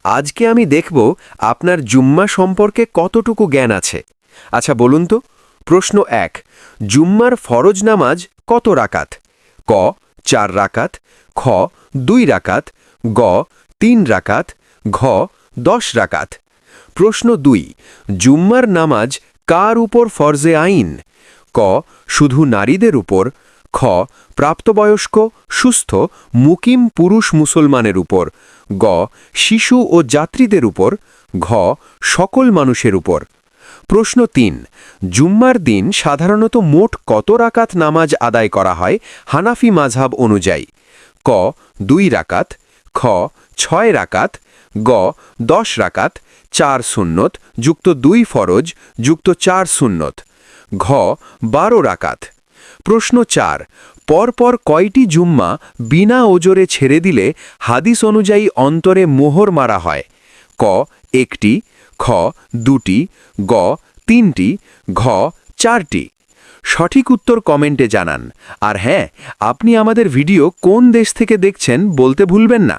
আজকে আমি দেখব আপনার জুম্মা সম্পর্কে কতটুকু জ্ঞান আছে। আচ্ছা বলুন তো, প্রশ্ন ১, জুম্মার ফরজ নামাজ কত রাকাত? ক ৪ রাকাত, খ ২ রাকাত, গ ৩ রাকাত, ঘ ১০ রাকাত। প্রশ্ন ২, জুম্মার নামাজ কার উপর ফরজে আইন? ক শুধু নারীদের উপর, খ প্রাপ্তবয়স্ক সুস্থ মুকিম পুরুষ মুসলমানের উপর, গ শিশু ও যাত্রীদের উপর, ঘ সকল মানুষের উপর। প্রশ্ন ৩, জুম্মার দিন সাধারণত মোট কত রাকাত নামাজ আদায় করা হয় হানাফি মাযহাব অনুযায়ী? ক ২ রাকাত, খ ৬ রাকাত, গ ১০ রাকাত ৪ সুন্নত যুক্ত ২ ফরজ যুক্ত ৪ সুন্নত, ঘ ১২ রাকাত। প্রশ্ন ৪, পরপর কয়টি জুম্মা বিনা ওজরে ছেড়ে দিলে হাদিস অনুযায়ী অন্তরে মোহর মারা হয়? ক ১টি, খ ২টি, গ ৩টি, ঘ ৪টি। সঠিক উত্তর কমেন্টে জানান। আর হ্যাঁ, আপনি আমাদের ভিডিও কোন দেশ থেকে দেখছেন বলতে ভুলবেন না।